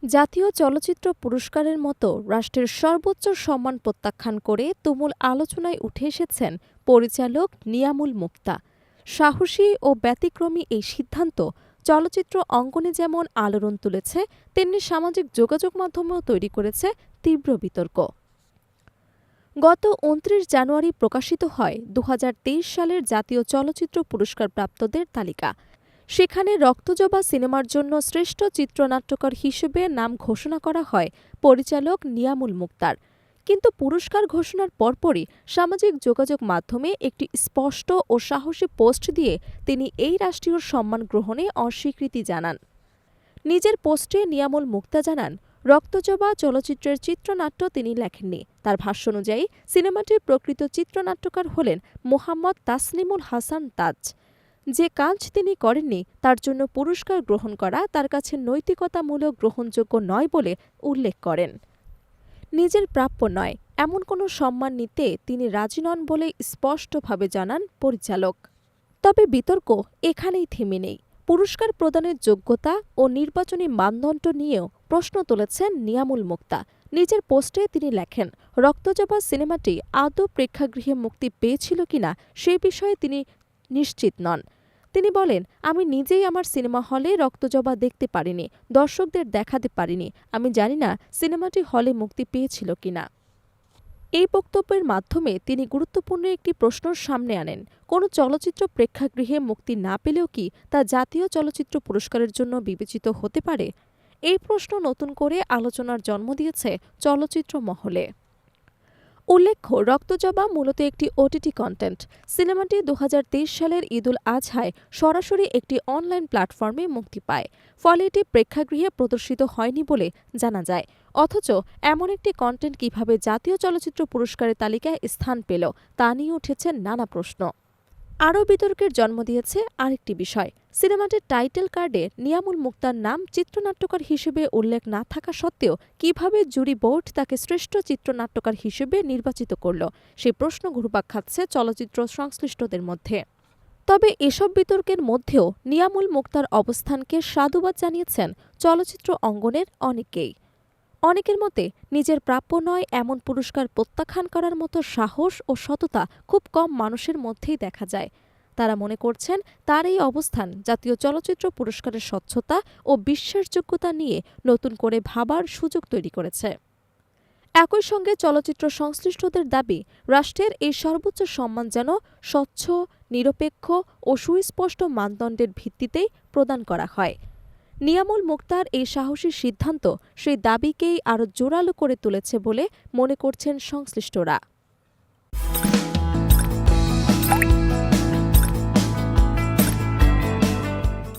জাতীয় চলচ্চিত্র পুরস্কারের মতো রাষ্ট্রের সর্বোচ্চ সম্মান প্রত্যাখ্যান করে তুমুল আলোচনায় উঠে এসেছেন পরিচালক নিয়ামুল মুক্তা। সাহসী ও ব্যতিক্রমী এই সিদ্ধান্ত চলচ্চিত্র অঙ্গনে যেমন আলোড়ন তুলেছে, তেমনি সামাজিক যোগাযোগ মাধ্যমেও তৈরি করেছে তীব্র বিতর্ক। গত ২৯ জানুয়ারি প্রকাশিত হয় ২০২৩ সালের জাতীয় চলচ্চিত্র পুরস্কার প্রাপ্তদের তালিকা। সেখানে রক্তজবা সিনেমার জন্য শ্রেষ্ঠ চিত্রনাট্যকার হিসেবে নাম ঘোষণা করা হয় পরিচালক নিয়ামুল মুক্তার। কিন্তু পুরস্কার ঘোষণার পরপরই সামাজিক যোগাযোগ মাধ্যমে একটি স্পষ্ট ও সাহসী পোস্ট দিয়ে তিনি এই রাষ্ট্রীয় সম্মান গ্রহণে অস্বীকৃতি জানান। নিজের পোস্টে নিয়ামুল মুক্তা জানান, রক্তজবা চলচ্চিত্রের চিত্রনাট্য তিনি লেখেননি। তার ভাষ্য অনুযায়ী সিনেমাটির প্রকৃত চিত্রনাট্যকার হলেন মোহাম্মদ তাসলিমুল হাসান তাজ। যে কাজ তিনি করেননি তার জন্য পুরস্কার গ্রহণ করা তার কাছে নৈতিকতামূলক গ্রহণযোগ্য নয় বলে উল্লেখ করেন। নিজের প্রাপ্য নয় এমন কোনো সম্মান নিতে তিনি রাজি নন বলে স্পষ্টভাবে জানান পরিচালক। তবে বিতর্ক এখানেই থেমে নেই। পুরস্কার প্রদানের যোগ্যতা ও নির্বাচনী মানদণ্ড নিয়েও প্রশ্ন তুলেছেন নিয়ামুল মুক্তা। নিজের পোস্টে তিনি লেখেন, রক্তজবা সিনেমাটি আদৌ প্রেক্ষাগৃহে মুক্তি পেয়েছিল কিনা সে বিষয়ে তিনি নিশ্চিত নন। তিনি বলেন, আমি নিজেই আমার সিনেমা হলে রক্তজবা দেখতে পারিনি, দর্শকদের দেখাতে পারিনি। আমি জানি না সিনেমাটি হলে মুক্তি পেয়েছিল কিনা। এই বক্তব্যের মাধ্যমে তিনি গুরুত্বপূর্ণ একটি প্রশ্ন সামনে আনেন। কোনো চলচ্চিত্র প্রেক্ষাগৃহে মুক্তি না পেলেও কি তা জাতীয় চলচ্চিত্র পুরস্কারের জন্য বিবেচিত হতে পারে? এই প্রশ্ন নতুন করে আলোচনার জন্ম দিয়েছে চলচ্চিত্র মহলে। উল্লেখ্য, রক্তজবা মূলত একটি ওটিটি কন্টেন্ট। সিনেমাটি ২০২৩ সালের ঈদুল আজহায় সরাসরি একটি অনলাইন প্ল্যাটফর্মে মুক্তি পায়। ফলে এটি প্রেক্ষাগৃহে প্রদর্শিত হয়নি বলে জানা যায়। অথচ এমন একটি কন্টেন্ট কিভাবে জাতীয় চলচ্চিত্র পুরস্কারের তালিকায় স্থান পেল তা নিয়ে উঠেছে নানা প্রশ্ন। আরও বিতর্কের জন্ম দিয়েছে আরেকটি বিষয়। সিনেমাটির টাইটেল কার্ডে নিয়ামুল মুক্তার নাম চিত্রনাট্যকার হিসেবে উল্লেখ না থাকা সত্ত্বেও কিভাবে জুরি বোর্ড তাকে শ্রেষ্ঠ চিত্রনাট্যকার হিসেবে নির্বাচিত করল, সে প্রশ্ন ঘুরপাক খাচ্ছে চলচ্চিত্র সংশ্লিষ্টদের মধ্যে। তবে এসব বিতর্কের মধ্যেও নিয়ামুল মুক্তার অবস্থানকে সাধুবাদ জানিয়েছেন চলচ্চিত্র অঙ্গনের অনেকেই। অনেকের মতে, নিজের প্রাপ্য নয় এমন পুরস্কার প্রত্যাখ্যান করার মতো সাহস ও সততা খুব কম মানুষের মধ্যেই দেখা যায়। তারা মনে করছেন তার এই অবস্থান জাতীয় চলচ্চিত্র পুরস্কারের স্বচ্ছতা ও বিশ্বাসযোগ্যতা নিয়ে নতুন করে ভাবার সুযোগ তৈরি করেছে। একই সঙ্গে চলচ্চিত্র সংশ্লিষ্টদের দাবি, রাষ্ট্রের এই সর্বোচ্চ সম্মান যেন স্বচ্ছ, নিরপেক্ষ ও সুস্পষ্ট মানদণ্ডের ভিত্তিতেই প্রদান করা হয়। নিয়ামুল মুক্তার এই সাহসী সিদ্ধান্ত সেই দাবিকেই আরও জোরালো করে তুলেছে বলে মনে করছেন সংশ্লিষ্টরা।